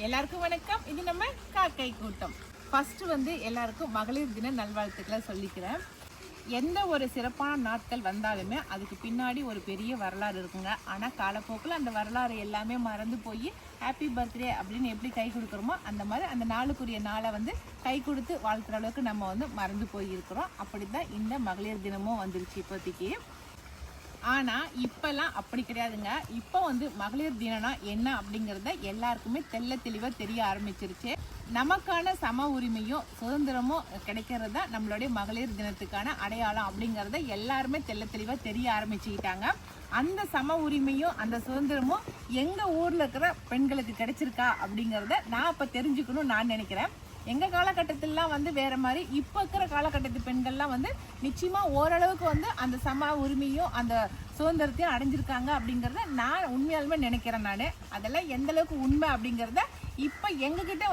எல்லாருக்கும் வணக்கம். இது நம்ம காக்கை கூட்டம். ஃபர்ஸ்ட் எல்லாருக்கும் மகளிர் தின நல்வாழ்த்துக்களை சொல்லிக்கிறேன். எந்த ஒரு சிறப்பான நாட்கள் வந்தாலுமே அதுக்கு பின்னாடி ஒரு பெரிய வரலாறு இருக்குங்க. ஆனால் காலப்போக்கில் அந்த வரலாறு எல்லாமே மறந்து போய் ஹாப்பி பர்த்டே அப்படின்னு எப்படி கை கொடுக்குறோமோ அந்த மாதிரி அந்த நாளுக்குரிய நாளை கை கொடுத்து வாழ்த்துற அளவுக்கு நம்ம மறந்து போயிருக்கிறோம். அப்படி தான் இந்த மகளிர் தினமும் வந்துருச்சு இப்போதைக்கு. ஆனால் இப்போல்லாம் அப்படி கிடையாதுங்க. இப்போ மகளிர் தினம்னா என்ன அப்படிங்கிறத எல்லாருக்குமே தெளிவாக தெரிய ஆரம்பிச்சிருச்சு. நமக்கான சம உரிமையும் சுதந்திரமும் கிடைக்கிறதா நம்மளுடைய மகளிர் தினத்துக்கான அடையாளம் அப்படிங்கிறத எல்லாருமே தெளிவாக தெரிய ஆரம்பிச்சுக்கிட்டாங்க. அந்த சம உரிமையும் அந்த சுதந்திரமும் எங்கள் ஊரில் இருக்கிற பெண்களுக்கு கிடைச்சிருக்கா அப்படிங்கிறத நான் இப்போ தெரிஞ்சுக்கணும்னு நான் நினைக்கிறேன். எங்கள் காலகட்டத்திலாம் வேறு மாதிரி, இப்போ இருக்கிற காலகட்டத்து பெண்கள்லாம் நிச்சயமாக ஓரளவுக்கு அந்த சம உரிமையும் அந்த சுதந்திரத்தையும் அடைஞ்சிருக்காங்க அப்படிங்கிறத நான் உண்மையாலுமே நினைக்கிறேன். நான் அதெல்லாம் எந்த அளவுக்கு உண்மை அப்படிங்கிறத இப்போ எங்ககிட்ட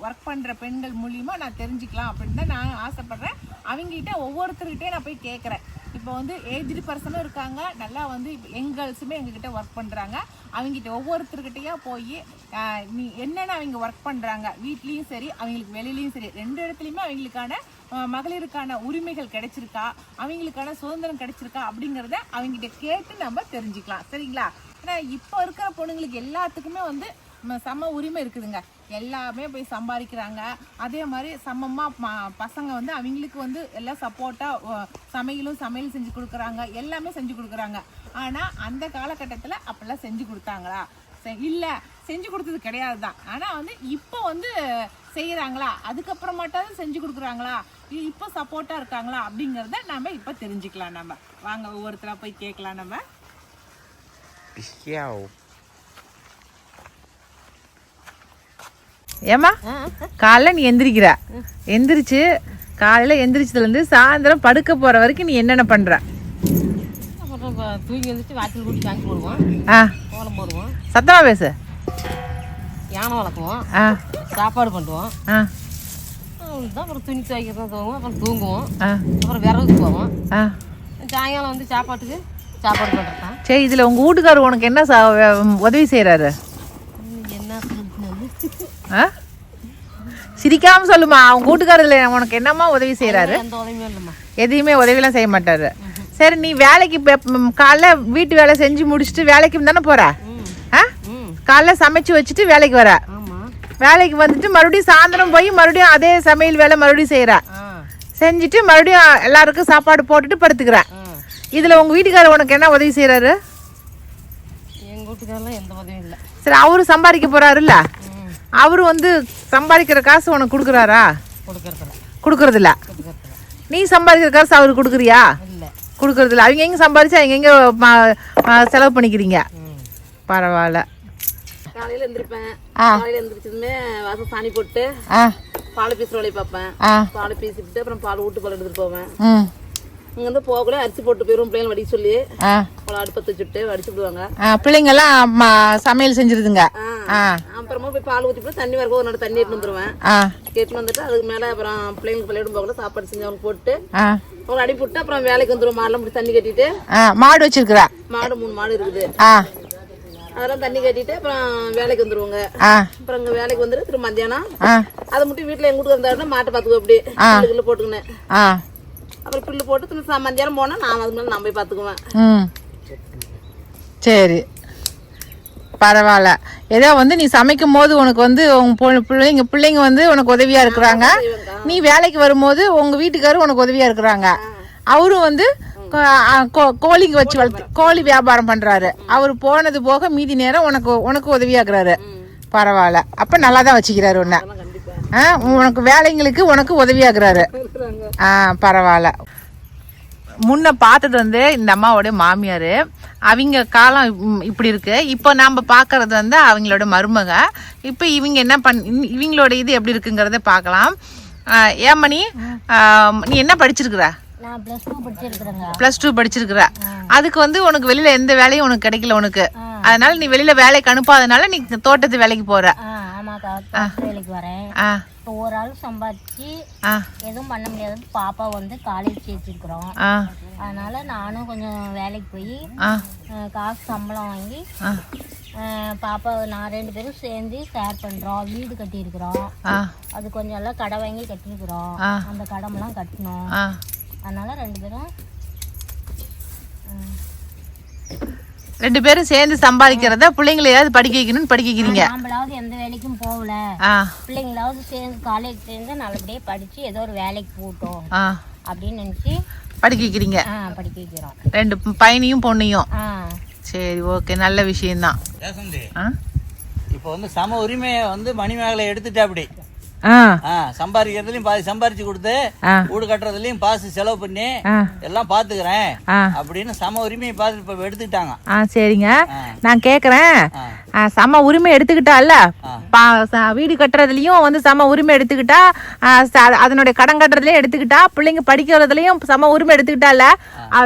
ஒர்க் பண்ணுற பெண்கள் மூலியமாக நான் தெரிஞ்சுக்கலாம் அப்படின்னு தான் நான் ஆசைப்பட்றேன். அவங்ககிட்ட ஒவ்வொருத்தர்கிட்டையும் நான் போய் கேட்குறேன். இப்போ ஏஜ்டு பர்சனும் இருக்காங்க, நல்லா யங் கேர்ள்ஸுமே எங்ககிட்ட ஒர்க் பண்ணுறாங்க. அவங்ககிட்ட ஒவ்வொருத்தர்கிட்டையா போய் நீ என்னென்ன அவங்க ஒர்க் பண்ணுறாங்க, வீட்லேயும் சரி அவங்களுக்கு வெளியிலையும் சரி, ரெண்டு இடத்துலையுமே அவங்களுக்கான மகளிருக்கான உரிமைகள் கிடைச்சிருக்கா, அவங்களுக்கான சுதந்திரம் கிடைச்சிருக்கா அப்படிங்கிறத அவங்ககிட்ட கேட்டு நம்ம தெரிஞ்சுக்கலாம். சரிங்களா? ஏன்னா இப்போ இருக்கிற பொண்ணுங்களுக்கு எல்லாத்துக்குமே சம உரிமை இருக்குதுங்க. எல்லாமே போய் சம்பாதிக்கிறாங்க. அதே மாதிரி சமமாக பசங்க அவங்களுக்கு எல்லாம் சப்போர்ட்டாக சமையல் செஞ்சு கொடுக்குறாங்க, எல்லாமே செஞ்சு கொடுக்குறாங்க. ஆனால் அந்த காலகட்டத்தில் அப்பெல்லாம் செஞ்சு கொடுத்தாங்களா? இல்லை, செஞ்சு கொடுத்தது கிடையாது தான். ஆனால் இப்போ செய்கிறாங்களா, அதுக்கப்புறமாட்டாவது செஞ்சு கொடுக்குறாங்களா, இப்போ சப்போர்ட்டாக இருக்காங்களா அப்படிங்கிறத நம்ம இப்போ தெரிஞ்சுக்கலாம். நம்ம வாங்க ஒவ்வொருத்தராக போய் கேட்கலாம். நம்ம ஏமா காலைல நீ எந்திரிச்சு காலையில் எந்திரிச்சதுலேருந்து சாயந்தரம் படுக்க போகிற வரைக்கும் நீ என்னென்ன பண்ணுற? தூங்கி வந்துட்டு வாக்கில் கூட்டி வாங்கி போடுவோம், கோலம் போடுவோம், சத்தமாக பேசு, யானை வளர்க்குவோம், சாப்பாடு பண்ணுவோம், அவ்வளோதான். அப்புறம் துணி துவைக்கிறதா தூங்குவோம், அப்புறம் தூங்குவோம், அப்புறம் விறகுக்கு போவோம், சாயங்காலம் சாப்பாட்டுக்கு சாப்பாடு பண்ணுறதான். சரி, இதில் உங்கள் வீட்டுக்காரர் உனக்கு என்ன உதவி செய்கிறாரு? சிரிக்காம சொல்லுமா, அவங்க வீட்டுக்காரதுல உனக்கு என்னம்மா உதவி செய்யறாரு? எதையுமே உதவியெல்லாம் செய்ய மாட்டாரு. சரி, நீ வேலைக்கு காலைல வீட்டு வேலை செஞ்சு முடிச்சுட்டு வேலைக்கு தானே போற? காலைல சமைச்சு வச்சுட்டு வேலைக்கு வர, வேலைக்கு வந்துட்டு மறுபடியும் சாயந்தரம் போய் மறுபடியும் அதே சமையல் வேலை மறுபடியும் செய்யற, செஞ்சுட்டு மறுபடியும் எல்லாருக்கும் சாப்பாடு போட்டுட்டு படுத்துக்கிற. இதுல உங்க வீட்டுக்காரர் உனக்கு என்ன உதவி செய்யறாரு? எங்க வீட்டுக்காரெல்லாம் எந்த உதவியும் இல்லை. சரி, அவரு சம்பாதிக்க போறாருல்ல, அவரு சம்பாதிக்கிற காசு உனக்கு கொடுக்குறாரா? கொடுக்கறது இல்ல. நீ சம்பாதிக்கிற காசு அவருக்கு கொடுக்குறியா? கொடுக்கறது இல்ல. அவங்க எங்க சம்பாதிச்சு அவங்க எங்க செலவு பண்ணிக்கிறீங்க? பரவாயில்ல. காலையில எந்திரிப்பேன், காலையில எந்திரிச்சதுமே வாசல் சாணி போட்டு பால் பீசுற வேலையை பார்ப்பேன். பால் பீசிட்டு அப்புறம் பால் ஊட்டு பால் எடுத்துட்டு போவேன். இங்க போகக்கூட அரிசி போட்டு போயிடும், பிள்ளைங்க வடிக்க சொல்லி அடுப்பத்தை வச்சுட்டு வடிச்சு விடுவாங்க. பிள்ளைங்க எல்லாம் சமையல் செஞ்சிருதுங்க. அப்புறமா போய் பால் ஊற்றி போட்டு தண்ணி வரக்கும் ஒரு நாள் தண்ணி எடுத்து வந்துருவேன். எடுத்துட்டு வந்துட்டு அதுக்கு மேல அப்புறம் பிள்ளைங்களுக்கு பள்ளியிடம் போகல சாப்பாடு செஞ்சு அவங்க போட்டு அவங்க அடி போட்டு அப்புறம் வேலைக்கு வந்துடும். மாடெல்லாம் போட்டு தண்ணி கட்டிட்டு, மாடு வச்சிருக்கிற? மாடு 3 மாடு இருக்குது. அதெல்லாம் தண்ணி கட்டிட்டு அப்புறம் வேலைக்கு வந்துருவாங்க. அப்புறம் இங்க வேலைக்கு வந்துட்டு திரும்ப மத்தியானம் அதை மட்டும் வீட்டுல எங்க வீட்டுக்கு வந்தாருன்னா மாட்டை பாத்துக்குவோம். அப்படி போட்டுக்கினேன். அப்புறம் புல்லு போட்டு மத்தியானம் போனா நான் அதுக்கு மேலே நான் போய் பார்த்துக்குவேன். சரி, பரவாயில்ல. ஏதோ நீ சமைக்கும் போது உனக்கு உங்க பிள்ளைங்க உனக்கு உதவியா இருக்கிறாங்க. நீ வேலைக்கு வரும்போது உங்க வீட்டுக்காரர் உனக்கு உதவியா இருக்கிறாங்க. அவரும் கோழிங்க வச்சு வளர்த்து கோழி வியாபாரம் பண்றாரு. அவரு போனது போக மீதி நேரம் உனக்கு உதவியா இருக்கிறாரு. பரவாயில்ல. அப்ப நல்லா தான் வச்சுக்கிறாரு உன்ன. உனக்கு வேலைங்களுக்கு உனக்கு உதவியாக்குறாரு. பரவாயில்ல. முன்ன பார்த்தது இந்த அம்மாவோட மாமியார். அவங்க காலம் இப்படி இருக்கு. இப்போ நாம பாக்குறது அவங்களோட மருமக. இப்போ இவங்க என்ன இவங்களோட இது எப்படி இருக்குங்கிறத பார்க்கலாம். ஏமணி, நீ என்ன படிச்சிருக்கிற? +2 படிச்சிருக்கிற. அதுக்கு உனக்கு வெளியில எந்த வேலையும் உனக்கு கிடைக்கல உனக்கு. அதனால நீ வெளியில வேலைக்கு அனுப்பாதனால நீ தோட்டத்து வேலைக்கு போற. வேலைக்கு வரேன். ஒரு ஆள் சம்பாதிச்சு எதுவும் பண்ண முடியாது. பாப்பா காலேஜ் சேர்த்துருக்குறோம். அதனால நானும் கொஞ்சம் வேலைக்கு போய் காசு சம்பளம் வாங்கி பாப்பா நான் 2 பேரும் சேர்ந்து ஷேர் பண்ணுறோம். வீடு கட்டியிருக்கிறோம். அது கொஞ்சம் எல்லாம் கடை வாங்கி கட்டியிருக்கிறோம். அந்த கடமெல்லாம் கட்டணும். அதனால 2 பேரும் 2 பேரும் சேர்ந்து சம்பாதிக்கிறத பிள்ளைங்களையாவது படிக்க வைக்கணும்னு படிக்க வைக்கிறீங்க. நம்மளாவது எந்த வேலைக்கும் போகல, பிள்ளைங்களாவது சேர்ந்து காலேஜ் சேர்ந்து நல்லபடியாக படிச்சு ஏதோ ஒரு வேலைக்கு போட்டோம் அப்படின்னு நினைச்சு படிக்க வைக்கிறீங்க. படிக்க வைக்கிறோம் 2 பையனையும் பொண்ணையும். சரி, ஓகே, நல்ல விஷயம்தான். இப்போ வந்து சம உரிமையை வந்து மணிமேகலை எடுத்துட்டா அப்படி சம்பாதிக்கிறதுலயும் பாதி சம்பாரிச்சு கொடுத்து வீடு கட்டுறதுலயும் பாசு செலவு பண்ணி எல்லாம் பாத்துக்கிறேன் அப்படின்னு சம உரிமையை பார்த்து இப்ப எடுத்துக்கிட்டாங்க. சரிங்க, நான் கேக்குறேன், சம உரிமை எடுத்துக்கிட்டால வீடு கட்டுறதுலயும் வந்து சம உரிமை எடுத்துக்கிட்டா, அதனுடைய கடன் கட்டுறதுலயும் எடுத்துக்கிட்டா, பிள்ளைங்க படிக்கிறதுலயும் சம உரிமை எடுத்துக்கிட்டால,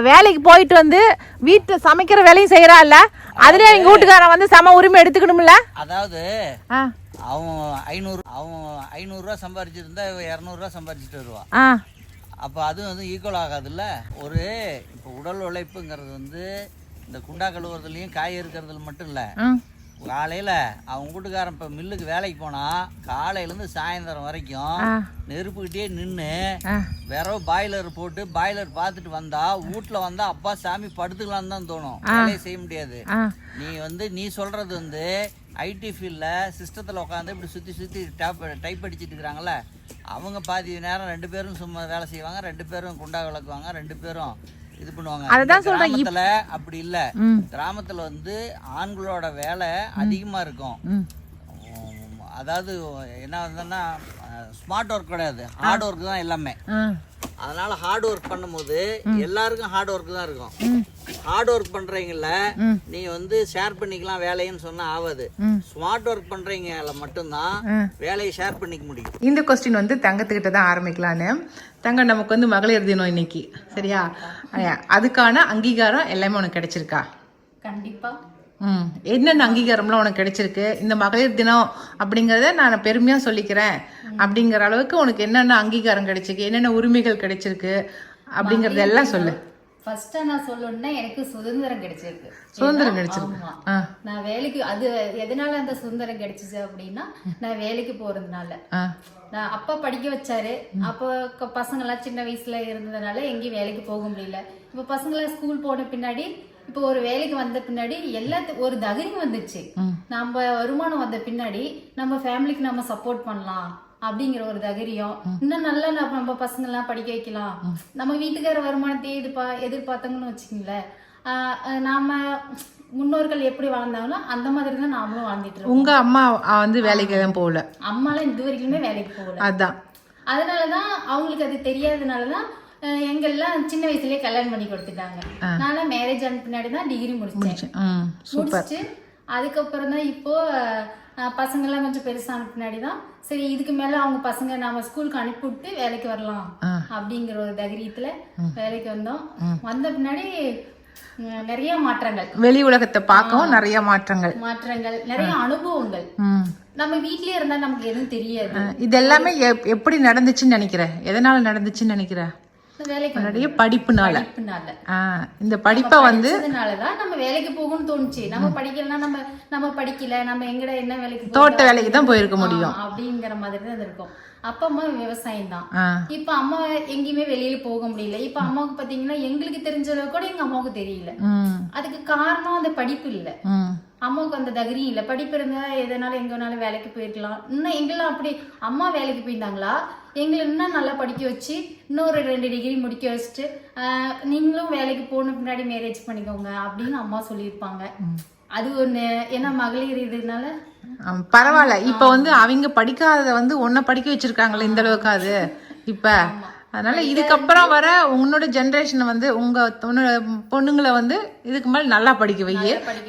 வேலைக்கு போயிட்டு வந்து வீட்டுல சமைக்கிற வேலையும் செய்யறாள், அதுலயும் எங்க வீட்டுக்காரன் வந்து சம உரிமை எடுத்துக்கணும்ல. அதாவது அவன் 500 ரூபா சம்பாரிச்சிருந்தா 200 ரூபா சம்பாரிச்சுட்டு வருவான். அப்ப அது வந்து ஈக்குவல் ஆகாதுல்ல. ஒரு இப்ப உடல் உழைப்புங்கிறது வந்து இந்த குண்டா கழுவுறதுலயும் காய் இருக்கிறதுல மட்டும் இல்ல. காலையில அவன் வீட்டுக்காரன் இப்ப மில்லுக்கு வேலைக்கு போனா காலையில இருந்து சாயந்தரம் வரைக்கும் நெருப்புக்கிட்டே நின்று விரவு பாய்லர் போட்டு பாய்லர் பார்த்துட்டு வந்தா வீட்டுல வந்தா அப்பா சாமி படுத்துக்கலான்னு தான் தோணும். வேலையை செய்ய முடியாது. நீ சொல்றது வந்து ஐடி ஃபீல்டில் சிஸ்டத்தில் உட்காந்து இப்படி சுற்றி டைப் அடிச்சுட்டு இருக்கிறாங்களே, அவங்க பாதி நேரம் 2 பேரும் சும்மா வேலை செய்வாங்க, 2 பேரும் குண்டா விளக்குவாங்க, 2 பேரும் இது பண்ணுவாங்க. கிராமத்துல அப்படி இல்ல. கிராமத்துல வந்து ஆண்களோட வேலை அதிகமா இருக்கும். அதாவது என்ன வந்தோன்னா ஸ்மார்ட் ஒர்க் கிடையாது, ஹார்ட் ஒர்க் தான் எல்லாமே. அதனால ஹார்ட் ஒர்க் பண்ணும்போது எல்லாருக்கும் ஹார்ட் ஒர்க் தான் இருக்கும். ஹார்ட் ஒர்க் பண்றீங்கல்ல, நீ வந்து ஷேர் பண்ணிக்கலாம் வேலைன்னு சொன்னா ஆகாது. ஸ்மார்ட் ஒர்க் பண்றீங்கல மட்டும்தான் வேலையை ஷேர் பண்ணிக்க முடியும். இந்த கொஸ்டின் வந்து தங்கத்துக்கிட்ட தான் ஆரம்பிக்கலான்னு. தங்கம், நமக்கு வந்து மகளிர் தினம் இன்னைக்கு, சரியா? அதுக்கான அங்கீகாரம் எல்லாமே உனக்கு கிடைச்சிருக்கா? கண்டிப்பா. என்னென்ன அங்கீகாரம்லாம் உனக்கு கிடைச்சிருக்கு? இந்த மகளிர் தினம் அப்படிங்கறத நான் பெருமையா சொல்லிக்கிறேன் அப்படிங்கிற அளவுக்கு உனக்கு என்னென்ன அங்கீகாரம் கிடைச்சிருக்கு, என்னென்ன உரிமைகள் கிடைச்சிருக்கு அப்படிங்கறது எல்லாம் சொல்லு. ஃபர்ஸ்ட் நான் சொல்லணும்னா எனக்கு சுதந்திரம் கிடைச்சிருக்கு. சுதந்திரம் கிடைச்சிருக்கு. நான் வேலைக்கு, அது எதனால அந்த சுதந்திரம் கிடைச்சிச்சு அப்படின்னா, நான் வேலைக்கு போறதுனால. நான் அப்பா படிக்க வச்சாரு. அப்போ பசங்க எல்லாம் சின்ன வயசுல இருந்ததுனால எங்கேயும் வேலைக்கு போக முடியல. இப்ப பசங்க எல்லாம் ஸ்கூல் போன பின்னாடி, இப்போ ஒரு வேலைக்கு வந்த பின்னாடி எல்லாத்துக்கும் ஒரு தைரியம் வந்துச்சு. நம்ம வருமானம் வந்த பின்னாடி நம்ம ஃபேமிலிக்கு நம்ம சப்போர்ட் பண்ணலாம் அப்படிங்கிற ஒரு தைரியம். இன்னும் நல்லா நம்ம பசங்க எல்லாம் படிக்க வைக்கலாம். நம்ம வீட்டுக்கார வருமானத்தையே எதிர்பார்த்தாங்கன்னு வச்சுக்கீங்களேன். நாம முன்னோர்கள் எப்படி வாழ்ந்தாங்களோ அந்த மாதிரி தான் நாமளும் வாழ்ந்துட்டு இருக்கோம். உங்க அம்மா வந்து வேலைக்கு தான் போகல? அம்மாலாம் இது வரைக்குமே வேலைக்கு போகல. அதான், அதனாலதான் அவங்களுக்கு அது தெரியாதனாலதான் எங்கெல்லாம் சின்ன வயசுலயே கல்யாணம் பண்ணி கொடுத்துட்டாங்க. நான் மேரேஜ் ஆன பின்னாடிதான் டிகிரி முடிச்சேன். முடிச்சுட்டு அதுக்கப்புறம் தான் இப்போ பசங்க எல்லாம் கொஞ்சம் பெருசான பின்னாடிதான் சரி இதுக்கு மேல அவங்க பசங்க நாம ஸ்கூலுக்கு அனுப்பிவிட்டு வேலைக்கு வரலாம் அப்படிங்கிற ஒரு தைரியத்துல வேலைக்கு வந்தோம். வந்த பின்னாடி நிறைய மாற்றங்கள், வெளி உலகத்தை பார்க்கவும் நிறைய மாற்றங்கள், நிறைய அனுபவங்கள். நம்ம வீட்லயே இருந்தா நமக்கு எதுவும் தெரியாது. இது எல்லாமே எப்படி நடந்துச்சுன்னு நினைக்கிறேன்? எதனால நடந்துச்சுன்னு நினைக்கிறேன்? வேலைக்கு படிப்புனால. இந்த படிப்பை வந்து நம்ம வேலைக்கு போகணும்னு தோணுச்சு. நம்ம படிக்கலன்னா நம்ம படிக்கல, நம்ம எங்கட என்ன வேலைக்கு, தோட்ட வேலைக்கு தான் போயிருக்க முடியும் அப்படிங்கிற மாதிரி தான் இருக்கும். அப்பா அம்மா விவசாயம் தான். இப்ப அம்மா எங்கேயுமே வெளியில போக முடியல. இப்ப அம்மாவுக்கு பாத்தீங்கன்னா எங்களுக்கு தெரிஞ்சது கூட எங்க அம்மாவுக்கு தெரியல. அதுக்கு காரணம் அந்த படிப்பு இல்ல. அம்மாவுக்கு அந்த தைரியம் இல்ல. படிப்பு இருந்தா எதனால எங்க வேணாலும் வேலைக்கு போயிருக்கலாம். இன்னும் எங்கெல்லாம் அப்படி அம்மா வேலைக்கு போயிருந்தாங்களா, எங்களை இன்னும் நல்லா படிக்க வச்சு இன்னொரு 2 டிகிரி முடிக்க வச்சுட்டு நீங்களும் வேலைக்கு போன பின்னாடி மேரேஜ் பண்ணிக்கோங்க அப்படின்னு அம்மா சொல்லியிருப்பாங்க. அது ஒண்ணு. ஏன்னா மகளிர் இதுனால பரவாயில்ல. இப்ப வந்து அவங்க படிக்காதத வந்து உன்னை படிக்க வச்சிருக்காங்களே இந்த அளவுக்கு. அது இப்ப அதனால இதுக்கப்புறம் வர உன்னோட ஜெனரேஷன் வந்து உன்னோட பொண்ணுங்களை வந்து இதுக்கு மேல நல்லா படிக்க வை,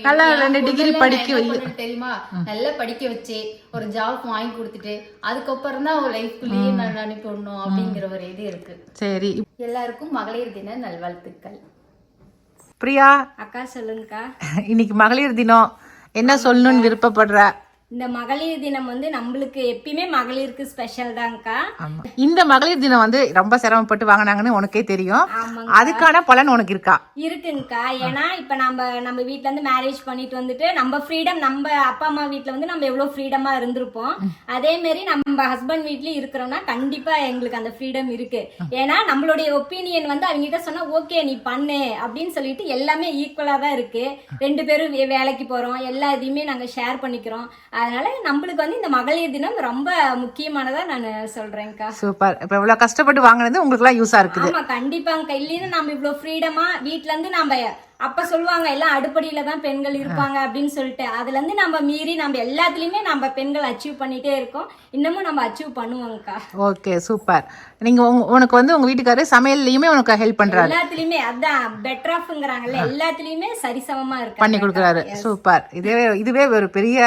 நல்லா 2 டிகிரி படிக்க வை. தெரியுமா, நல்லா படிக்க வச்சு ஒரு ஜாப் வாங்கி கொடுத்துட்டு அதுக்கப்புறம் தான் ஒரு லைஃப்லயே நான் அனுப்பிடணும் அப்படிங்கிற ஒரு இது இருக்கு. சரி, எல்லாருக்கும் மகளிர் தின நல்வாழ்த்துக்கள். பிரியா அக்கா சொல்லுங்கக்கா, இன்னைக்கு மகளிர் தினம் என்ன சொல்லணும்னு விருப்பப்படுற? இந்த மகளிர் தினம் வந்து நம்மளுக்கு எப்பயுமே மகளிருக்கு ஸ்பெஷல் தான்க்கா. இந்த மகளிர் தினம் வந்து ரொம்ப சிரமப்பட்டு வாங்கினாங்கன்னு உனக்கே தெரியும். அதுக்கான பலன் உனக்கு இருக்கா? இருக்குங்கக்கா. ஏன்னா இப்ப நம்ம வீட்ல இருந்து மேரேஜ் பண்ணிட்டு வந்துட்டு நம்ம ஃப்ரீடம், நம்ம அப்பா அம்மா வீட்ல வந்து நம்ம எவ்வளவு ஃப்ரீடமா இருந்திருப்போம், அதே மாதிரி நம்ம ஹஸ்பண்ட் வீட்லயும் இருக்கிறோம்னா கண்டிப்பா எங்களுக்கு அந்த ஃப்ரீடம் இருக்கு. ஏன்னா நம்மளுடைய ஒப்பீனியன் வந்து அவங்க கிட்ட சொன்னா ஓகே நீ பண்ணு அப்படின்னு சொல்லிட்டு எல்லாமே ஈக்குவலா தான் இருக்கு. 2 பேரும் வேலைக்கு போறோம், எல்லா இதையுமே நாங்க ஷேர் பண்ணிக்கிறோம். அதனால நம்மளுக்கு வந்து இந்த மகளிர் தினம் ரொம்ப முக்கியமானதா நான் சொல்றேன்க்கா. சூப்பர். இப்ப இவ்வளவு கஷ்டப்பட்டு வாங்குனது உங்களுக்கு எல்லாம் யூஸா இருக்குது. ஆமா கண்டிப்பாங்க. இல்லைன்னா நம்ம இவ்வளவு ஃப்ரீடமா வீட்ல இருந்து நம்ம அப்ப சொல்லுவாங்க எல்லாம் அடுப்படியில தான் பெண்கள் இருப்பாங்க அப்படின்னு சொல்லிட்டு, அதுல இருந்து நம்ம மீறி நம்ம எல்லாத்துலயுமே நம்ம பெண்கள் அச்சீவ் பண்ணிட்டே இருக்கோம். இன்னமும் நம்ம அச்சீவ் பண்ணுவோங்கக்கா. Okay super. நீங்க உனக்கு வந்து உங்க வீட்டுக்காரரு சமையல்லையுமே உனக்கு ஹெல்ப் பண்றாரு? எல்லாத்துலயுமே அதான் பெட்டர் ஆஃப்ங்கறாங்கல்ல, எல்லாத்துலயுமே சரிசமமா இருக்கு, பண்ணி கொடுக்கறாரு. சூப்பர். இதுவே ஒரு பெரிய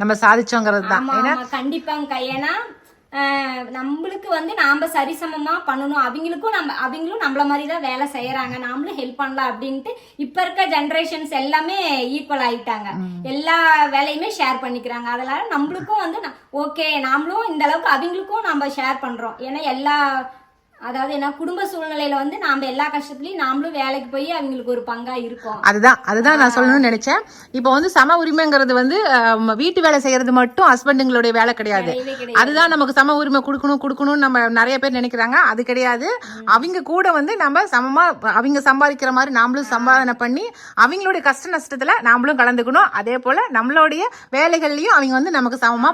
நம்ம சாதிச்சோங்கிறது தான். ஆமா கண்டிப்பாங்கக்கா. ஏன்னா நம்மளுக்கு வந்து நாம சரிசமமா பண்ணணும், அவங்களும் நம்மள மாதிரிதான் வேலை செய்யறாங்க, நாமளும் ஹெல்ப் பண்ணலாம் அப்படின்ட்டு இப்ப இருக்க ஜெனரேஷன்ஸ் எல்லாமே ஈக்குவல் ஆயிட்டாங்க. எல்லா வேலையுமே ஷேர் பண்ணிக்கிறாங்க. அதனால நம்மளுக்கும் வந்து ஓகே நாமளும் இந்த அளவுக்கு அவங்களுக்கும் நம்ம ஷேர் பண்றோம். ஏன்னா அதாவது என்ன குடும்ப சூழ்நிலையில வந்து நாம எல்லா கஷ்டத்துலயும் நாமளும் வேலைக்கு போய் அவங்களுக்கு ஒரு பங்கா இருக்கோம். அதுதான் நான் சொல்லணும்னு நினைச்சேன். இப்போ வந்து சம உரிமைங்கிறது வந்து வீட்டு வேலை செய்யறது மட்டும் ஹஸ்பண்டுங்களுடைய வேலை கிடையாது. அதுதான் நமக்கு சம உரிமை கொடுக்கணும் நம்ம நிறைய பேர் நினைக்கிறாங்க. அது கிடையாது. அவங்க கூட வந்து நம்ம சமமா அவங்க சம்பாதிக்கிற மாதிரி நாமளும் சம்பாதனை பண்ணி அவங்களுடைய கஷ்ட நஷ்டத்துல நாமளும் கலந்துக்கணும். அதே போல நம்மளுடைய வேலைகள்லயும் அவங்க வந்து நமக்கு சமமா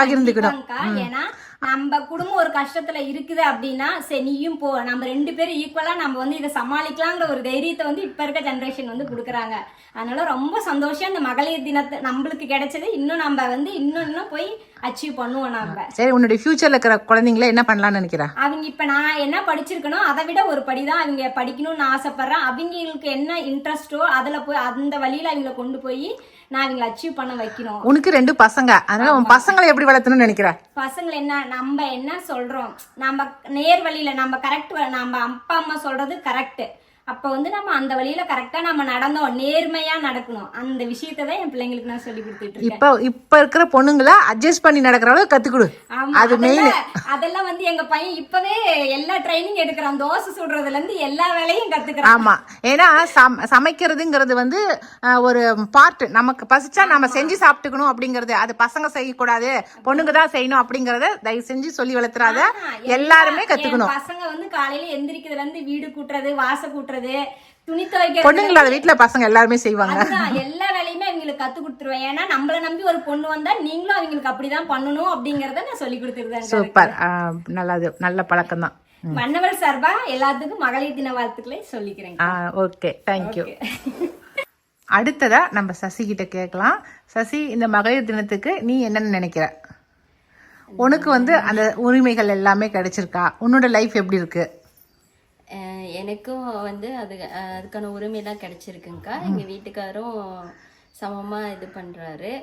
பகிர்ந்துக்கணும். ஏன்னா நம்ம குடும்பம் ஒரு கஷ்டத்துல இருக்குது அப்படின்னா சரி நீயும் போ, நம்ம 2 பேரும் ஈக்குவலா நம்ம வந்து இதை சமாளிக்கலாங்கிற ஒரு தைரியத்தை வந்து இப்ப இருக்க ஜெனரேஷன் வந்து கொடுக்குறாங்க. அதனால ரொம்ப சந்தோஷம் இந்த மகளிர் தினத்தை நம்மளுக்கு கிடைச்சது. இன்னும் நம்ம வந்து இன்னும் போய் அச்சீவ் பண்ணுவோம். நம்ம சரி உன்னுடைய ஃபியூச்சர்ல இருக்கிற குழந்தைங்களை என்ன பண்ணலாம்னு நினைக்கிறேன்? அவங்க இப்ப நான் என்ன படிச்சிருக்கணும் அதை விட ஒரு படிதான் அவங்க படிக்கணும்னு ஆசைப்படுறேன். அவங்களுக்கு என்ன இன்ட்ரெஸ்டோ அதுல போய் அந்த வழியில அவங்களை கொண்டு போய் நான் அவங்களை அச்சீவ் பண்ண வைக்கணும். உனக்கு 2 பசங்க, அதனால உன் பசங்களை எப்படி வளர்த்தணும்னு நினைக்கிறேன்? பசங்களை நம்ம என்ன சொல்றோம், நம்ம நேர் வழியில நம்ம கரெக்ட், நம்ம அப்பா அம்மா சொல்றது கரெக்ட், அப்ப வந்து நம்ம அந்த வழியில கரெக்டா நம்ம நடந்தோம், நேர்மையா நடக்கணும். அந்த விஷயத்தை தான் என் பிள்ளைங்களுக்கு நான் சொல்லி கொடுத்துட்டு இருக்கேன். இப்ப இருக்கிற பொண்ணுங்களை அட்ஜஸ்ட் பண்ணி நடக்கிற அளவுக்கு கத்துக்கொடு. அது மெயின். அதெல்லாம் வந்து எங்க பையன் இப்பவே எல்லா ட்ரைனிங் எடுக்கிறான். தோசை சுடுறதுல இருந்து எல்லா வேலையும் கத்துக்கிறான். ஆமா, ஏன்னா சமைக்கிறதுங்கிறது வந்து ஒரு பார்ட். நமக்கு பசிச்சா நம்ம செஞ்சு சாப்பிட்டுக்கணும் அப்படிங்கறது. அது பசங்க செய்யக்கூடாது, பொண்ணுங்க தான் செய்யணும் அப்படிங்கறத தயவு செஞ்சு சொல்லி வளர்த்துறாத. எல்லாருமே கத்துக்கணும். பசங்க வந்து காலையில எந்திரிக்கிறதுல இருந்து வீடு கூட்டுறது, வாச கூட்டுறது, துணி துவைக்கிறது, பொண்ணுங்கள வீட்டுல பசங்க எல்லாருமே செய்வாங்க. எல்லா வேலையுமே அவங்களுக்கு கத்து கொடுத்துருவேன். ஏன்னா நம்மள நம்பி ஒரு பொண்ணு வந்தா நீங்களும் அவங்களுக்கு அப்படிதான் பண்ணணும் அப்படிங்கறத நான் சொல்லி கொடுத்துருக்கேன். சூப்பர். நல்ல பழக்கம் தான். மன்னவர் சார்பா எல்லாத்துக்கும் மகளிர் தின வாழ்த்துக்களை சொல்லிக்கிறேன். Okay, thank you. அடுத்ததா நம்ம சசி கிட்ட கேட்கலாம். சசி, இந்த மகளிர் தினத்துக்கு நீ என்னன்னு நினைக்கிற? உனக்கு வந்து அந்த உரிமைகள் எல்லாமே கிடைச்சிருக்கா? உன்னோட லைஃப் எப்படி இருக்கு? எனக்கும் வந்து அதுக்கான உரிமையெல்லாம் கிடைச்சிருக்குங்கக்கா. எங்கள் வீட்டுக்காரும் சமமாக இது பண்ணுறாரு.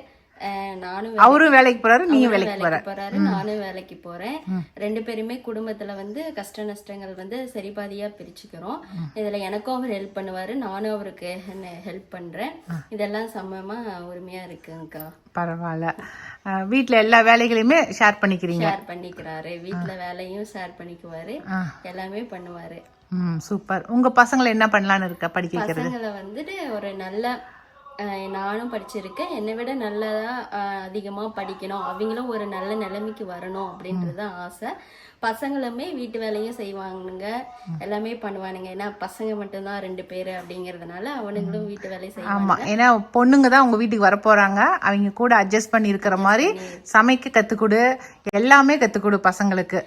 அவரும் வேலைக்கு போறாரு, நீயும் வேலைக்கு போறாரு, நானும் வேலைக்கு போறேன். 2 பேருமே குடும்பத்துல வந்து கஷ்ட நஷ்டங்கள் வந்து சரிபாதியா பிரிச்சுக்கிறோம். இதுல எனக்கும் அவர் ஹெல்ப் பண்ணுவாரு, நானும் அவருக்கு ஹெல்ப் பண்றேன். இதெல்லாம் சமமா உரிமையா இருக்குங்கக்கா. பரவாயில்ல. வீட்டுல எல்லா வேலைகளையுமே ஷேர் பண்ணிக்கிறீங்க? ஷேர் பண்ணிக்கிறாரு. வீட்டுல வேலையும் ஷேர் பண்ணிக்குவாரு, எல்லாமே பண்ணுவாரு. சூப்பர். உங்க பசங்களை என்ன பண்ணலான்னு இருக்க படிக்க வைக்கிறது? பசங்களை வந்துட்டு ஒரு நல்ல நானும் படிச்சிருக்கேன், என்னை விட நல்லதா அதிகமா படிக்கணும், அவங்களும் ஒரு நல்ல நிலைமைக்கு வரணும் அப்படின்றதுதான் ஆசை. பசங்களுமே வீட்டு வேலையும் செய்வானுங்க, எல்லாமே பண்ணுவானுங்க. ஏன்னா பசங்க மட்டும்தான் 2 பேரு அப்படிங்கறதுனால அவனுங்களும் வீட்டு வேலையை செய்வாங்க. ஆமா, ஏன்னா பொண்ணுங்க தான் உங்க வீட்டுக்கு வர போறாங்க, அவங்க கூட அட்ஜஸ்ட் பண்ணி இருக்கிற மாதிரி சமைக்க கத்துக்கொடு, எல்லாமே கத்துக்கொடு பசங்களுக்கு.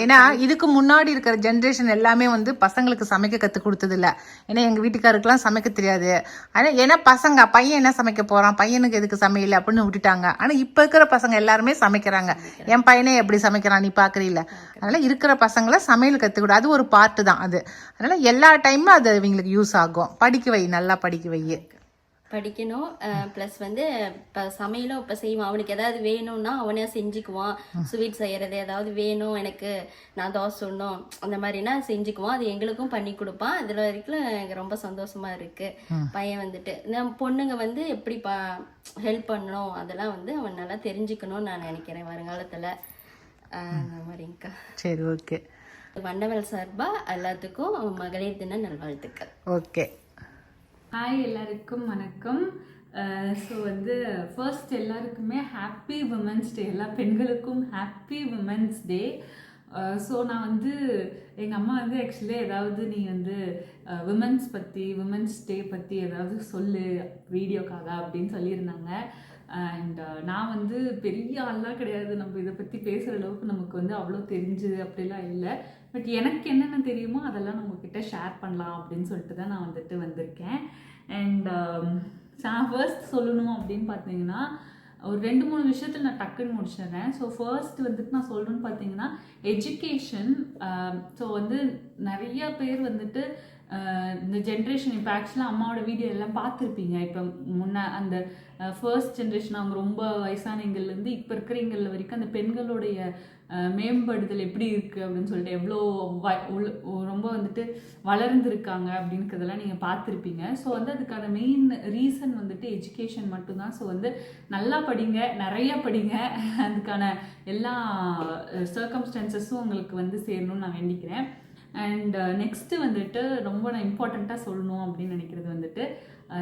ஏன்னா இதுக்கு முன்னாடி இருக்கிற ஜென்ரேஷன் எல்லாமே வந்து பசங்களுக்கு சமைக்க கத்து கொடுத்தது இல்ல. ஏன்னா எங்க வீட்டுக்காருக்குலாம் சமைக்க தெரியாது. ஆனா ஏன்னா பையன் என்ன சமைக்க போறான், பையனுக்கு எதுக்கு சமையல அப்படின்னு விட்டுட்டாங்க. ஆனா இப்ப இருக்கிற பசங்க எல்லாருமே சமைக்கிறாங்க. என் பையனே எப்படி சமைக்கிறான் நீ பாக்குறீல. அதனால இருக்கிற பசங்களை சமையல் கத்துக்கூட, அது ஒரு பார்ட்டு தான் அது. அதனால எல்லா டைமும் அது இவங்களுக்கு யூஸ் ஆகும். படிக்க வை, நல்லா படிக்க வை. படிக்கணும். ப்ளஸ் வந்து இப்போ சமையலும் இப்போ செய்வான். அவனுக்கு ஏதாவது வேணும்னா அவனே செஞ்சுக்குவான். ஸ்வீட் செய்கிறது ஏதாவது வேணும் எனக்கு, நான் தோசை சுடணும் அந்த மாதிரினா செஞ்சுக்குவான். அது எங்களுக்கும் பண்ணி கொடுப்பான். இதில் வரைக்கும் எனக்கு ரொம்ப சந்தோஷமா இருக்கு. பையன் வந்துட்டு பொண்ணுங்க வந்து எப்படி ஹெல்ப் பண்ணணும் அதெல்லாம் வந்து அவன் நல்லா தெரிஞ்சுக்கணும்னு நான் நினைக்கிறேன் வருங்காலத்தில். அந்த மாதிரிங்கக்கா. சரி, ஓகே. மண்டவல் சார்பா எல்லாத்துக்கும் மகளிர் தின நல்வாழ்த்துக்கள். ஓகே. ஹாய், எல்லாருக்கும் வணக்கம். ஸோ வந்து ஃபர்ஸ்ட் எல்லாருக்குமே ஹாப்பி விமன்ஸ் டே. எல்லா பெண்களுக்கும் ஹாப்பி விமன்ஸ் டே. ஸோ நான் வந்து எங்கள் அம்மா வந்து ஆக்சுவலி ஏதாவது நீ வந்து விமன்ஸ் பற்றி விமன்ஸ் டே பற்றி ஏதாவது சொல்லு வீடியோக்காக அப்படின்னு சொல்லியிருந்தாங்க. அண்ட் நான் வந்து பெரிய ஆள்லாம் கிடையாது, நம்ம இதை பற்றி பேசுகிற அளவுக்கு நமக்கு வந்து அவ்வளோ தெரிஞ்சு அப்படிலாம் இல்லை. பட் எனக்கு என்னென்ன தெரியுமோ அதெல்லாம் நம்மக்கிட்ட ஷேர் பண்ணலாம் அப்படின்னு சொல்லிட்டு தான் நான் வந்துட்டு வந்திருக்கேன். அண்ட் நான் ஃபர்ஸ்ட் சொல்லணும் அப்படின்னு பார்த்தீங்கன்னா ஒரு 2-3 விஷயத்தில் நான் டக்குன்னு முடிச்சிடுறேன். ஸோ ஃபர்ஸ்ட் வந்துட்டு நான் சொல்லணும்னு பார்த்தீங்கன்னா எஜுகேஷன். ஸோ வந்து நிறைய பேர் வந்துட்டு இந்த ஜென்ரேஷன் இப்போ ஆக்சுவலாக அம்மாவோட வீடியோ எல்லாம் பார்த்துருப்பீங்க. இப்போ அந்த ஃபர்ஸ்ட் ஜென்ரேஷன் அவங்க ரொம்ப வயசானவங்கள்லேருந்து இப்போ இருக்கிறவங்கள வரைக்கும் அந்த பெண்களுடைய மேம்படுதல் எப்படி இருக்குது அப்படின்னு சொல்லிட்டு எவ்வளோ ரொம்ப வந்துட்டு வளர்ந்துருக்காங்க அப்படின்றதெல்லாம் நீங்கள் பார்த்துருப்பீங்க. ஸோ வந்து அதுக்கான மெயின் ரீசன் வந்துட்டு எஜுகேஷன் மட்டும்தான். ஸோ வந்து நல்லா படிங்க, நிறைய படிங்க, அதுக்கான எல்லா சர்க்கம்ஸ்டான்சஸும் உங்களுக்கு வந்து சேரணும்னு நான் வேண்டிக்கிறேன். அண்ட் நெக்ஸ்ட்டு வந்துட்டு ரொம்ப நான் இம்பார்ட்டண்ட்டாக சொல்லணும் அப்படின்னு நினைக்கிறது வந்துட்டு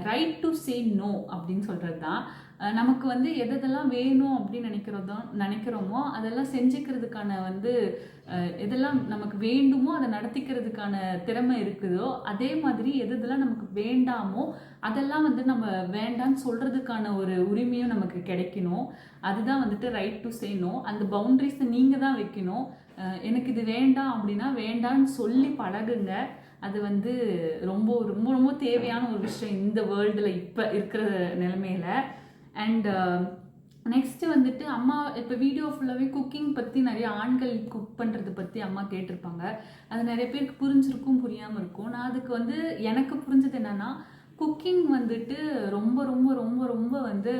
ரைட் டு சே நோ அப்படின்னு சொல்கிறது தான். நமக்கு வந்து எதெல்லாம் வேணும் அப்படின்னு நினைக்கிறோமோ அதெல்லாம் செஞ்சுக்கிறதுக்கான வந்து எதெல்லாம் நமக்கு வேண்டுமோ அதை நடத்திக்கிறதுக்கான திறமை இருக்குதோ, அதே மாதிரி எதெல்லாம் நமக்கு வேண்டாமோ அதெல்லாம் வந்து நம்ம வேண்டான்னு சொல்கிறதுக்கான ஒரு உரிமையும் நமக்கு கிடைக்கணும். அதுதான் வந்துட்டு ரைட் டு சே நோ. அந்த பவுண்ட்ரிஸை நீங்கள் தான் வைக்கணும். எனக்கு இது வேண்டாம் அப்படின்னா வேண்டான்னு சொல்லி பழகுங்க. அது வந்து ரொம்ப ரொம்ப ரொம்ப தேவையான ஒரு விஷயம் இந்த வேர்ல்டில் இப்போ இருக்கிற நிலைமையில. அண்ட் நெக்ஸ்ட்டு வந்துட்டு அம்மா இப்போ வீடியோ ஃபுல்லாகவே குக்கிங் பற்றி நிறைய ஆண்கள் குக் பண்ணுறது பற்றி அம்மா கேட்டிருப்பாங்க. அது நிறைய பேருக்கு புரிஞ்சிருக்கும் புரியாமல் இருக்கும். நான் அதுக்கு வந்து எனக்கு புரிஞ்சது என்னென்னா குக்கிங் வந்துட்டு ரொம்ப ரொம்ப ரொம்ப ரொம்ப வந்து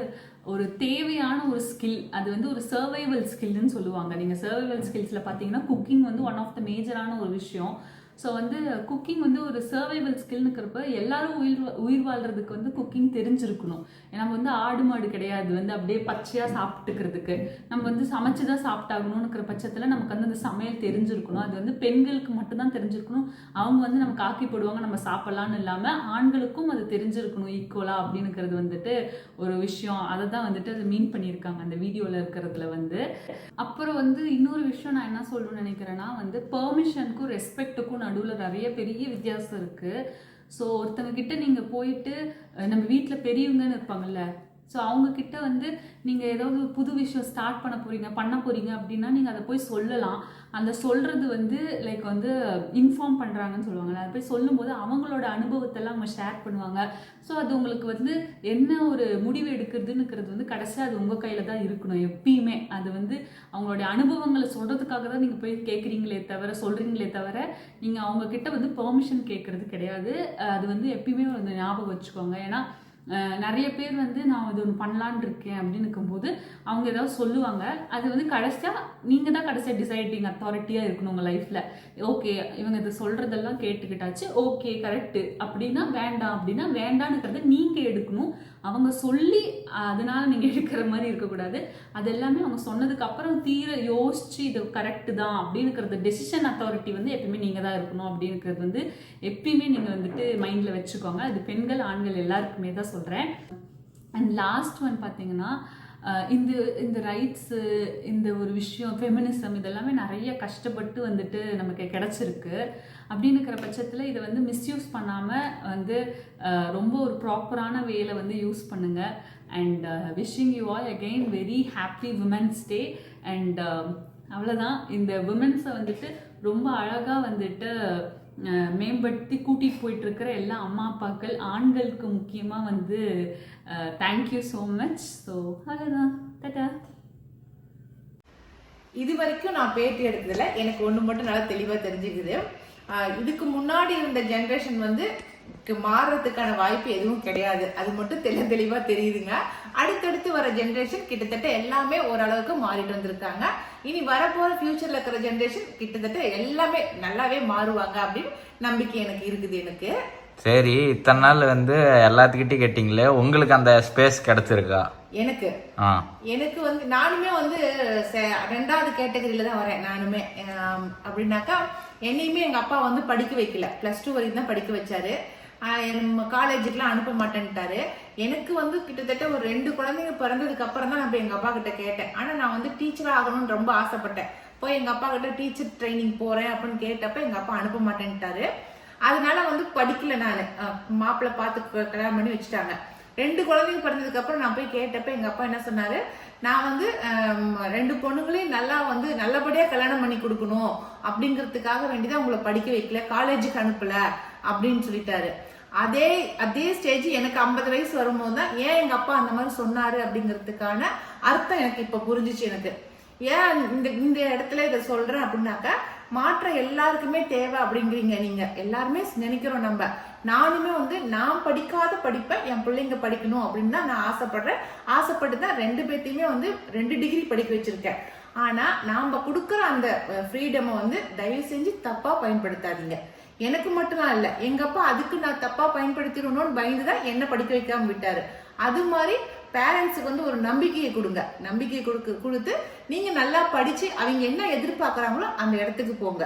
ஒரு தேவையான ஒரு ஸ்கில். அது வந்து ஒரு சர்வைவல் ஸ்கில்னு சொல்லுவாங்க. நீங்கள் சர்வைவல் ஸ்கில்ஸில் பார்த்தீங்கன்னா குக்கிங் வந்து ஒன் ஆஃப் த மேஜரான ஒரு விஷயம். ஸோ வந்து குக்கிங் வந்து ஒரு சர்வைவல் ஸ்கில்னுக்கிறப்ப எல்லாரும் உயிர் வாழ்கிறதுக்கு வந்து குக்கிங் தெரிஞ்சிருக்கணும். நம்ம வந்து ஆடு மாடு கிடையாது வந்து அப்படியே பச்சையாக சாப்பிட்டுக்கிறதுக்கு. நம்ம வந்து சமைச்சு தான் சாப்பிட்டாகணும்னுக்கிற பட்சத்தில் நமக்கு வந்து அந்த சமையல் தெரிஞ்சிருக்கணும். அது வந்து பெண்களுக்கு மட்டும்தான் தெரிஞ்சிருக்கணும். அவங்க வந்து நமக்கு ஆக்கி போடுவாங்க நம்ம சாப்பிட்லான்னு இல்லாமல் ஆண்களுக்கும் அது தெரிஞ்சிருக்கணும் ஈக்குவலாக அப்படின்னுக்கிறது வந்துட்டு ஒரு விஷயம். அதை தான் வந்துட்டு அது மீன் பண்ணியிருக்காங்க அந்த வீடியோவில் இருக்கிறதுல வந்து. அப்புறம் வந்து இன்னொரு விஷயம் நான் என்ன சொல்லணும்னு நினைக்கிறேன்னா வந்து பெர்மிஷனுக்கும் ரெஸ்பெக்டுக்கும் நடுவில் நிறைய பெரிய வித்தியாசம் இருக்குது. ஸோ ஒருத்தவங்க கிட்ட நீங்கள் போயிட்டு நம்ம வீட்டில் பெரியவங்கன்னு இருப்பாங்கல்ல, ஸோ அவங்கக்கிட்ட வந்து நீங்கள் ஏதாவது புது விஷயம் ஸ்டார்ட் பண்ண போகிறீங்க அப்படின்னா நீங்கள் அதை போய் சொல்லலாம். அந்த சொல்கிறது வந்து லைக் வந்து இன்ஃபார்ம் பண்ணுறாங்கன்னு சொல்லுவாங்கல்ல, அதை போய் சொல்லும்போது அவங்களோட அனுபவத்தெல்லாம் அவங்க ஷேர் பண்ணுவாங்க. ஸோ அது உங்களுக்கு வந்து என்ன ஒரு முடிவு எடுக்கிறதுன்னுக்கிறது வந்து கடைசியாக அது உங்கள் கையில் தான் இருக்கணும் எப்பயுமே. அது வந்து அவங்களுடைய அனுபவங்களை சொல்கிறதுக்காக தான் நீங்கள் போய் சொல்கிறீங்களே தவிர நீங்கள் அவங்கக்கிட்ட வந்து பெர்மிஷன் கேட்குறது கிடையாது. அது வந்து எப்பயுமே வந்து ஞாபகம் வச்சுக்கோங்க. ஏன்னா நிறைய பேர் வந்து நான் இது ஒன்று பண்ணலான் இருக்கேன் அப்படின்னு இருக்கும்போது அவங்க ஏதாவது சொல்லுவாங்க. அது வந்து கடைசியாக நீங்கள் தான் கடைசியாக டிசைடிங் அத்தாரிட்டியாக இருக்கணும் உங்கள் லைஃப்பில். ஓகே இவங்க இதை சொல்கிறதெல்லாம் கேட்டுக்கிட்டாச்சு, ஓகே கரெக்டு அப்படின்னா வேண்டாம் அப்படின்னா வேண்டான்னுக்கிறத நீங்கள் எடுக்கணும். அவங்க சொல்லி அதனால நீங்கள் எடுக்கிற மாதிரி இருக்கக்கூடாது. அது எல்லாமே அவங்க சொன்னதுக்கு அப்புறம் தீர யோசிச்சு இது கரெக்டு தான் அப்படின்னுக்கிறது டெசிஷன் அத்தாரிட்டி வந்து எப்பயுமே நீங்கள் தான் இருக்கணும் அப்படின்னுக்கிறது வந்து எப்பயுமே நீங்கள் வந்துட்டு மைண்டில் வச்சுக்கோங்க. அது பெண்கள் ஆண்கள் எல்லாருக்குமே தான் சொல்கிறேன். அண்ட் லாஸ்ட் ஒன் பார்த்தீங்கன்னா இந்த ரைட்ஸு இந்த ஒரு விஷயம் ஃபெமினிசம் இதெல்லாமே நிறைய கஷ்டப்பட்டு வந்துட்டு நமக்கு கிடச்சிருக்கு. அப்படின்னு இருக்கிற பட்சத்தில் இதை வந்து மிஸ்யூஸ் பண்ணாமல் வந்து ரொம்ப ஒரு ப்ராப்பரான வேல வந்து யூஸ் பண்ணுங்கள். And wishing you all again very happy women's day. And அவ்வளோதான். இந்த விமென்ஸை வந்துட்டு ரொம்ப அழகாக வந்துட்டு மேம்படுத்தி கூட்டிகிட்டு போயிட்டுருக்கிற எல்லா அம்மா அப்பாக்கள் ஆண்களுக்கு முக்கியமாக வந்து தேங்க்யூ ஸோ மச். ஸோ அவ்வளோதான். டாடா. இது வரைக்கும் நான் பேட்டி எடுத்ததில் எனக்கு ஒன்று மட்டும் நல்லா தெளிவாக தெரிஞ்சுக்குது. இதுக்கு முன்னாடி இருந்த ஜென்ரேஷன் வந்து மாறுறதுக்கான வாய்ப்பு எதுவும் கிடையாது. அது மட்டும் தெளிவா தெரியுதுங்க. அடுத்தடுத்து வர ஜெனரேஷன் கிட்டத்தட்ட எல்லாமே ஓரளவுக்கு மாறிட்டு வந்திருக்காங்க. இனி வரப்போற ஃபியூச்சர்ல இருக்கிற ஜெனரேஷன் கிட்டத்தட்ட எல்லாமே நல்லாவே மாறுவாங்க அப்படின்னு நம்பிக்கை எனக்கு இருக்குது. எனக்கு சரி, இத்தனை நாள் வந்து எல்லாத்துக்கிட்டையும் கேட்டீங்களே, உங்களுக்கு அந்த ஸ்பேஸ் கிடைச்சிருக்கா? எனக்கு வந்து நானுமே வந்து 2வது கேட்டகரியில தான் வரேன். நானுமே அப்படின்னாக்கா என்னையுமே எங்க அப்பா வந்து படிக்க வைக்கல. +2 வரைக்கும் தான் படிக்க வச்சாரு. காலேஜுக்குலாம் அனுப்ப மாட்டேன்ட்டாரு. எனக்கு வந்து கிட்டத்தட்ட ஒரு 2 குழந்தைங்க பிறந்ததுக்கு அப்புறம் தான் நான் எங்க அப்பா கிட்ட கேட்டேன். ஆனா நான் வந்து டீச்சரா ஆகணும்னு ரொம்ப ஆசைப்பட்டேன். போய் எங்க அப்பா கிட்ட டீச்சர் ட்ரைனிங் போறேன் அப்படின்னு கேட்டப்ப எங்க அப்பா அனுப்ப மாட்டேன்ட்டாரு. அதனால வந்து படிக்கல. நான் மாப்பிள்ளை பார்த்து கல்யாணம் பண்ணி வச்சுட்டாங்க. 2 குழந்தைங்க பிறந்ததுக்கு அப்புறம் நான் போய் கேட்டப்ப எங்க அப்பா என்ன சொன்னாரு, நான் வந்து 2 பொண்ணுங்களையும் நல்லா வந்து நல்லபடியா கல்யாணம் பண்ணி கொடுக்கணும் அப்படிங்கிறதுக்காக வேண்டிதான் உங்களை படிக்க வைக்கல, காலேஜுக்கு அனுப்பல அப்படின்னு சொல்லிட்டாரு. அதே ஸ்டேஜ் எனக்கு 50 வயசு வரும்போது தான் ஏன் எங்க அப்பா அந்த மாதிரி சொன்னாரு அப்படிங்கிறதுக்கான அர்த்தம் எனக்கு இப்ப புரிஞ்சிச்சு. எனக்கு ஏன் இந்த இடத்துல இதை சொல்றேன் அப்படின்னாக்கா, மாற்றம் எல்லாருக்குமே தேவை அப்படிங்கிறீங்க நீங்க எல்லாருமே நினைக்கிறோம். நானுமே வந்து நான் படிக்காத படிப்பை என் பிள்ளைங்க படிக்கணும் அப்படின்னு தான் நான் ஆசைப்பட்டு தான் 2 பேர்த்தையுமே வந்து 2 டிகிரி படிக்க வச்சிருக்கேன். ஆனா நாம கொடுக்குற அந்த ஃப்ரீடமை வந்து தயவு செஞ்சு தப்பா பயன்படுத்தாதீங்க. எனக்கு மட்டும் இல்ல, எங்க அப்பா அதுக்கு நான் தப்பா பயன்படுத்திடணும்னு பயந்துதான் என்ன படிக்க வைக்காம விட்டாரு. அது மாதிரி பேரண்ட்ஸுக்கு வந்து ஒரு நம்பிக்கையை கொடுங்க. நம்பிக்கையை கொடுத்து நீங்க நல்லா படிச்சு அவங்க என்ன எதிர்பார்க்கறாங்களோ அந்த இடத்துக்கு போங்க.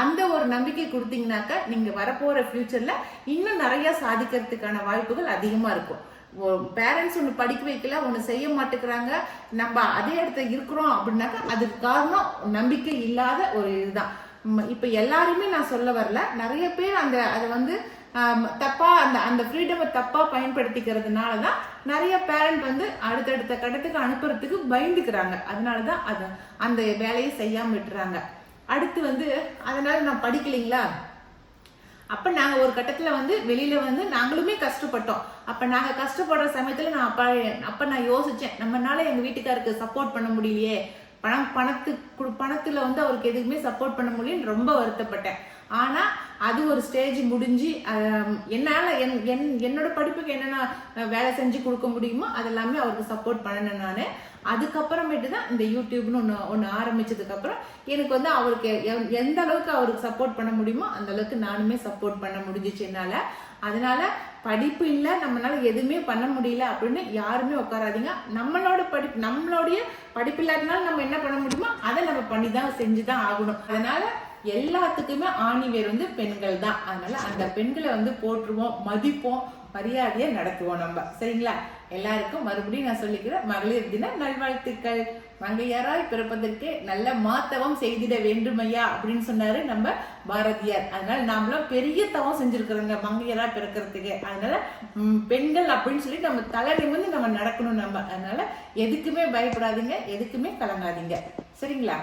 அந்த ஒரு நம்பிக்கை கொடுத்தீங்கன்னாக்க நீங்க வரப்போற ஃபியூச்சர்ல இன்னும் நிறைய சாதிக்கிறதுக்கான வாய்ப்புகள் அதிகமா இருக்கும். பேரண்ட்ஸ் ஒண்ணு படிக்க வைக்கல, ஒண்ணு செய்ய மாட்டேங்கிறாங்க, நம்ம அதே இடத்துல இருக்கிறோம் அப்படின்னாக்கா அதுக்கு காரணம் நம்பிக்கை இல்லாத ஒரு இதுதான். இப்ப எல்லாருமே நான் சொல்ல வரல, நிறைய பேர் அதை வந்து தப்பா அந்த ஃப்ரீடமை தப்பா பயன்படுத்திக்கிறதுனாலதான் நிறைய பேரண்ட் வந்து அடுத்தடுத்த கட்டத்துக்கு அனுப்புறதுக்கு பயந்துக்கிறாங்க. அதனாலதான் அந்த வேலையை செய்யாம விட்டுறாங்க. அடுத்து வந்து அதனால நான் படிக்கலைங்களா, அப்ப நாங்க ஒரு கட்டத்துல வந்து வெளியில வந்து நாங்களுமே கஷ்டப்பட்டோம். அப்ப நாங்க கஷ்டப்படுற சமயத்துல அப்ப நான் யோசிச்சேன், நம்மனால எங்க வீட்டுக்காருக்கு சப்போர்ட் பண்ண முடியலையே, பணத்துல வந்து அவருக்கு எதுக்குமே சப்போர்ட் பண்ண முடியலன்னு ரொம்ப வருத்தப்பட்டேன். ஆனா அது ஒரு ஸ்டேஜ் முடிஞ்சு என்னால என்னோட படிப்புக்கு என்னென்ன வேலை செஞ்சு கொடுக்க முடியுமோ அதெல்லாமே அவருக்கு சப்போர்ட் பண்ணேன் நானு. அதுக்கப்புறமேட்டு தான் இந்த யூடியூப்னு ஒன்று ஆரம்பிச்சதுக்கு அப்புறம் எனக்கு வந்து அவருக்கு எந்த அளவுக்கு அவருக்கு சப்போர்ட் பண்ண முடியுமோ அந்த அளவுக்கு நானுமே சப்போர்ட் பண்ண முடிஞ்சிச்சு என்னால. அதனால படிப்பு இல்லை, நம்மளால எதுவுமே பண்ண முடியல அப்படின்னு யாருமே உட்காராதீங்க. நம்மளுடைய படிப்பு இல்லாதனால நம்ம என்ன பண்ண முடியுமோ அதை நம்ம பண்ணிதான் செஞ்சுதான் ஆகணும். அதனால எல்லாத்துக்குமே ஆணிவேர் வந்து பெண்கள் தான். அதனால அந்த பெண்களை வந்து போற்றுவோம், மதிப்போம், மரியாதையா நடத்துவோம் நம்ம. சரிங்களா? எல்லாருக்கும் மறுபடியும் நான் சொல்லிக்கிறேன், மகளிர் தின நல்வாழ்த்துக்கள். மங்கையராய் பிறப்பதற்கு நல்ல மாத்தவம் செய்திட வேண்டுமையா அப்படின்னு சொன்னாரு நம்ம பாரதியார். அதனால நாமளும் பெரிய தவம் செஞ்சிருக்கிறோங்க மங்கையரா பிறக்கிறதுக்கு. அதனால பெண்கள் அப்படின்னு சொல்லி நம்ம தலை நிமிர்ந்து நம்ம நடக்கணும் நம்ம. அதனால எதுக்குமே பயப்படாதீங்க, எதுக்குமே கலங்காதீங்க. சரிங்களா?